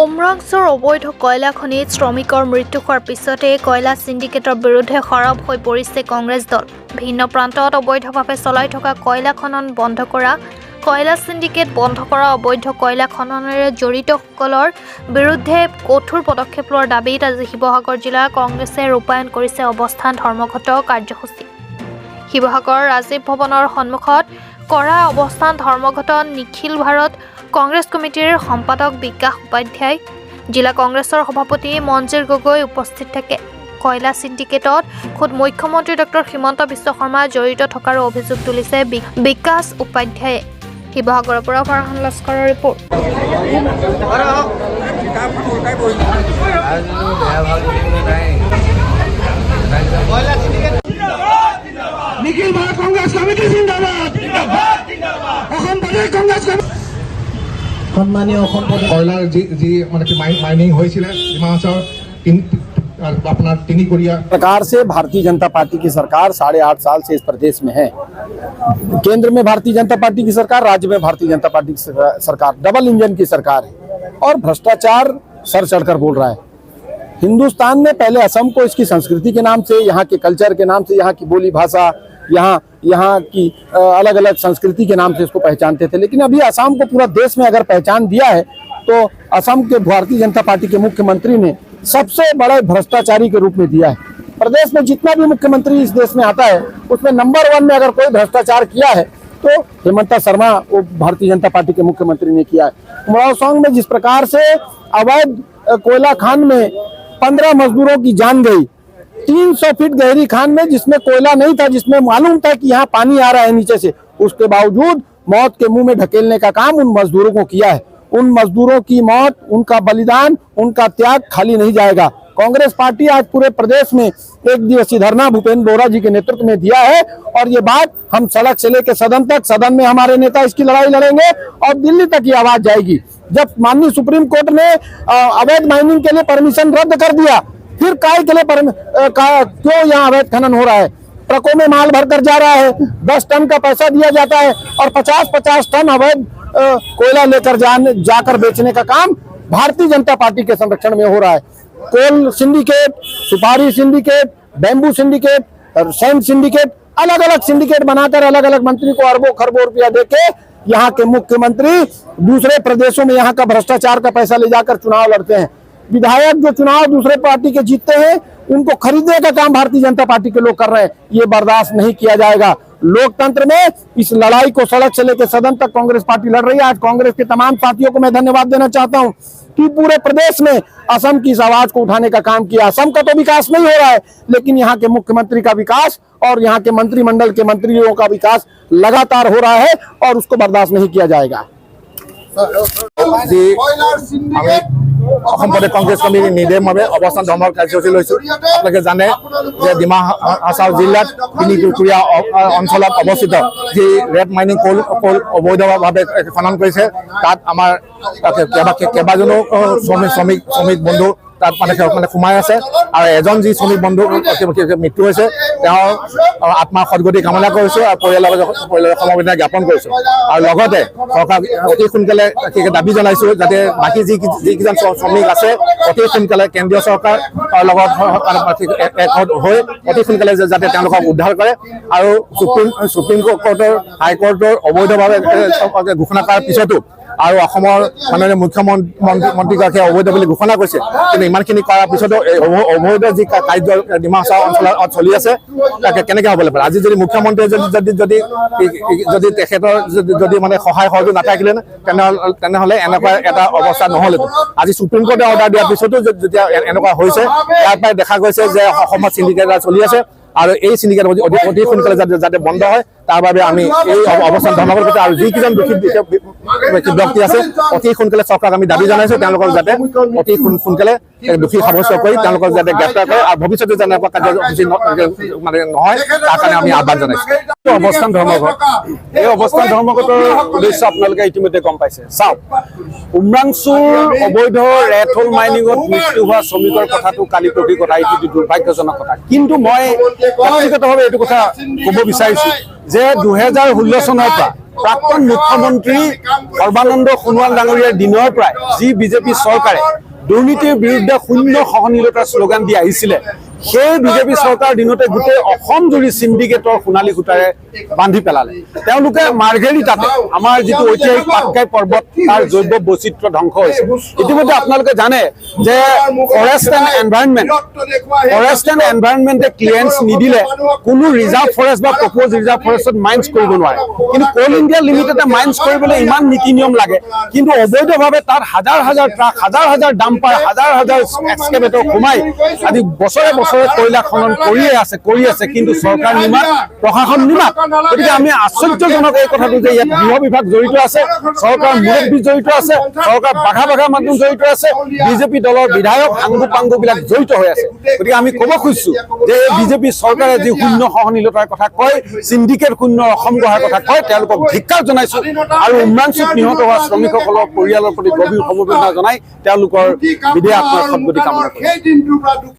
উমৰাংছৰ অবৈধ কয়লা খনিত শ্ৰমিকৰ মৃত্যু হোৱাৰ পিছতে কয়লা সিন্ডিকেটৰ বিৰুদ্ধে সৰব হৈ পৰিছে কংগ্ৰেছ দল। ভিন্ন প্ৰান্তত অবৈধভাৱে চলাই থকা কয়লা খনন বন্ধ কৰা, কয়লা সিন্ডিকেট বন্ধ কৰা, অবৈধ কয়লা খননেৰে জড়িতসকলৰ বিৰুদ্ধে কঠোৰ পদক্ষেপ লোৱাৰ দাবীত আজি শিৱসাগৰ জিলা কংগ্ৰেছে ৰূপায়ণ কৰিছে অৱস্থান ধৰ্মঘট কাৰ্যসূচী। শিৱসাগৰ ৰাজীৱ ভৱনৰ সন্মুখত কৰা অৱস্থান ধৰ্মঘটত নিখিল ভাৰত কংগ্ৰেছ কমিটিৰ সম্পাদক বিকাশ উপাধ্যায়, জিলা কংগ্ৰেছৰ সভাপতি মঞ্জিৰ গগৈ উপস্থিত থাকে। কয়লা সিন্ডিকেটত খোদ মুখ্যমন্ত্ৰী ডক্টৰ হিমন্ত বিশ্ব শৰ্মা জড়িত থকাৰ অভিযোগ তুলিছে বিকাশ উপাধ্যায়ে। শিৱসাগৰৰ পৰা ফাৰহান লস্কৰৰ ৰিপৰ্ট। নিখিল ভাৰত কংগ্ৰেছ কমিটি জিন্দাবাদ। অসম প্ৰদেশ কংগ্ৰেছ সম্মানীয় অসম প্ৰদেশ কয়লাৰ যি মানে মাইনিং হৈছিলে ডিমাহাছাওৰ अपना सरकार से भारतीय जनता पार्टी की सरकार 8.5 साल से इस प्रदेश में है। केंद्र में भारतीय जनता पार्टी की सरकार, राज्य में भारतीय जनता पार्टी की सरकार, डबल इंजन की सरकार है और भ्रष्टाचार सर चढ़कर बोल रहा है। हिंदुस्तान में पहले असम को इसकी संस्कृति के नाम से, यहाँ के कल्चर के नाम से, यहाँ की बोली भाषा, यहाँ की अलग अलग संस्कृति के नाम से इसको पहचानते थे, लेकिन अभी असम को पूरा देश में अगर पहचान दिया है तो असम के भारतीय जनता पार्टी के मुख्यमंत्री ने सबसे बड़े भ्रष्टाचारी के रूप में दिया है। प्रदेश में जितना भी मुख्यमंत्री इस देश में आता है उसमें नंबर 1 में अगर कोई भ्रष्टाचार किया है तो हेमंत शर्मा वो भारतीय जनता पार्टी के मुख्यमंत्री ने किया है। उमराव में जिस प्रकार से अवैध कोयला खान में 15 मजदूरों की जान गई, 300 फीट गहरी खान में जिसमें कोयला नहीं था, जिसमें मालूम था कि यहाँ पानी आ रहा है नीचे से, उसके बावजूद मौत के मुंह में ढकेलने का काम उन मजदूरों को किया है। उन मजदूरों की मौत, उनका बलिदान, उनका त्याग खाली नहीं जाएगा। कांग्रेस पार्टी आज पूरे प्रदेश में 1 दिवसीय धरना भूपेंद्र बोरा जी के नेतृत्व में दिया है और ये बात हम सड़क से लेकर सदन तक, सदन में हमारे नेता इसकी लड़ाई लड़ेंगे और दिल्ली तक ये आवाज जाएगी। जब माननीय सुप्रीम कोर्ट ने अवैध माइनिंग के लिए परमिशन रद्द कर दिया, फिर काय के लिए क्यों यहाँ अवैध खनन हो रहा है? ट्रकों में माल भरकर जा रहा है, 10 टन का पैसा दिया जाता है और 50-50 टन अवैध कोयला लेकर जाकर बेचने का काम भारतीय जनता पार्टी के संरक्षण में हो रहा है। कोल सिंडिकेट, सुपारी syndicate, bamboo syndicate, sand syndicate, अलग अलग सिंडिकेट बनाकर अलग अलग मंत्री को अरबों खरबों रुपया देके यहाँ के मुख्यमंत्री दूसरे प्रदेशों में यहाँ का भ्रष्टाचार का पैसा ले जाकर चुनाव लड़ते हैं। विधायक जो चुनाव दूसरे पार्टी के जीतते हैं उनको खरीदने का काम भारतीय जनता पार्टी के लोग कर रहे हैं। ये बर्दाश्त नहीं किया जाएगा। लोकतंत्र में इस लड़ाई को सड़क से लेकर सदन तक कांग्रेस पार्टी लड़ रही है। आज कांग्रेस के तमाम साथियों को मैं धन्यवाद देना चाहता हूं कि पूरे प्रदेश में असम की इस आवाज को उठाने का काम किया। असम का तो विकास नहीं हो रहा है, लेकिन यहाँ के मुख्यमंत्री का विकास और यहाँ के मंत्रिमंडल के मंत्रियों का विकास लगातार हो रहा है और उसको बर्दाश्त नहीं किया जाएगा। कांग्रेस कमिटी निर्देश अवस्थान धर्म कार्यसूची लैसे जाने डिमाहासाव जिला तिनिकुरिया अंचल अवस्थित जी रेड माइनिंग कोल अवैधभावे खनन करिছে তাত আমাৰ কেইবাজনো শ্ৰমিক বন্ধু তাত মানে সোমাই আছে আৰু এজন যি শ্ৰমিক বন্ধু মৃত্যু হৈছে তেওঁৰ আত্মাৰ সদগতি কামনা কৰিছো আৰু পৰিয়ালৰ সমবেদনা জ্ঞাপন কৰিছো আৰু লগতে চৰকাৰ অতি সোনকালে দাবী জনাইছো যাতে বাকি যিকেইজন শ্ৰমিক আছে অতি সোনকালে কেন্দ্ৰীয় চৰকাৰ লগত হৈ অতি সোনকালে যাতে তেওঁলোকক উদ্ধাৰ কৰে আৰু সুপ্ৰিম কোৰ্টৰ হাইকোৰ্টৰ অবৈধভাৱে ঘোষণা কৰাৰ পিছতো আৰু অসমৰ মাননীয় মুখ্যমন্ত্ৰীগৰাকীয়ে অবৈধ বুলি ঘোষণা কৰিছে, কিন্তু ইমানখিনি কৰাৰ পিছতো অবৈধ যি কাৰ্য ডিমাহাছাও অঞ্চলত চলি আছে তাকে কেনেকৈ হ'বলৈ পাৰে? আজি যদি মুখ্যমন্ত্ৰীয়ে যদি তেখেতৰ যদি মানে সহায় সহযোগ নাথাকিলে তেনেহ'লে এনেকুৱা এটা অৱস্থা নহ'লে। আজি সুপ্ৰিম কোৰ্টে অৰ্ডাৰ দিয়াৰ পিছতো যেতিয়া এনেকুৱা হৈছে, ইয়াৰ পৰাই দেখা গৈছে যে অসমত চিণ্ডিকেট চলি আছে আৰু এই চিণ্ডিকেট অতি সোনকালে যাতে বন্ধ হয় তাৰ বাবে আমি এই অৱস্থান ধৰ্মঘট কৰিছো আৰু যিকেইজন দোষী ব্যক্তি আছে অতি সোনকালে চৰকাৰক আমি দাবী জনাইছো তেওঁলোকক যাতে অতি সোনকালে দোষী সাব্যস্ত কৰি তেওঁলোকক যাতে গ্ৰেপ্তাৰ কৰে আৰু ভৱিষ্যতে যেনে কাৰ্যসূচী মানে নহয় তাৰ কাৰণে আমি আহ্বান জনাইছো। অৱস্থান ধৰ্মঘট, এই অৱস্থান ধৰ্মঘটৰ উদ্দেশ্য আপোনালোকে ইতিমধ্যে গম পাইছে। চাওক, উমৰাংছুৰ অবৈধ ৰেড হোল মাইনিঙত মৃত্যু হোৱা শ্ৰমিকৰ কথাটো কালি প্ৰতি কথা, এইটো দুৰ্ভাগ্যজনক কথা। কিন্তু মই ব্যক্তিগতভাৱে এইটো কথা ক'ব বিচাৰিছো যে 2016 চনৰ পৰা প্ৰাক্তন মুখ্যমন্ত্ৰী সৰ্বানন্দ সোণোৱাল ডাঙৰীয়াৰ দিনৰ পৰাই যি বিজেপি চৰকাৰে দুৰ্নীতিৰ বিৰুদ্ধে শূন্য সহনশীলতাৰ শ্লোগান দি আহিছিলে, সেই বিজেপি চৰকাৰৰ দিনতে গোটেই অসম জুৰি চিণ্ডিকেটৰ সোণালী সূতাৰে বান্ধি পেলালে। তেওঁলোকে মাৰ্ঘেৰিটাতে আমাৰ যিটো ঐতিহাসিক পাটকাই পৰ্বত তাৰ জৈৱ বৈচিত্ৰ্য ধ্বংস হৈছে। ইতিমধ্যে আপোনালোকে জানে যে ফৰেষ্ট এণ্ড এনভাইৰনমেণ্টে ক্লিয়াৰেঞ্চ নিদিলে কোনো ৰিজাৰ্ভ ফৰেষ্ট বা প্ৰপ'জ ৰিজাৰ্ভ ফৰেষ্টত মাইন্স কৰিব নোৱাৰে। কিন্তু কোল ইণ্ডিয়া লিমিটেডে মাইন্স কৰিবলৈ ইমান নীতি নিয়ম লাগে, কিন্তু অবৈধভাৱে তাত হাজাৰ হাজাৰ ট্ৰাক, হাজাৰ হাজাৰ ডাম্পাৰ, হাজাৰ হাজাৰ এক্সকেভেটৰ সোমাই আজি বছৰে বছৰে কয়লা খনন কৰি আছে, কিন্তু চৰকাৰ নিমাত, প্ৰশাসন নিমাত। গতিকে আমি আশ্চৰ্যজনক এই কথাটো যে ইয়াত গৃহ বিভাগ জড়িত আছে, চৰকাৰ মুৰব্বী জড়িত আছে, চৰকাৰ বাঘা মানুহ জড়িত আছে, বিজেপি দলৰ বিধায়ক আংগু পাংগু বিলাক জড়িত হৈ আছে। গতিকে আমি ক'ব খুজিছো যে এই বিজেপি চৰকাৰে যি শূন্য সহনশীলতাৰ কথা কয়, চিণ্ডিকেট শূন্য অসম গঢ়াৰ কথা কয়, তেওঁলোকক ধিক্কাৰ জনাইছো আৰু উমৰাংচুত নিহত হোৱা শ্ৰমিকসকলৰ পৰিয়ালৰ প্ৰতি গভীৰ সমবেদনা জনাই তেওঁলোকৰ বিদেহ আত্মাৰ সদ্গতি কামনা কৰিছো।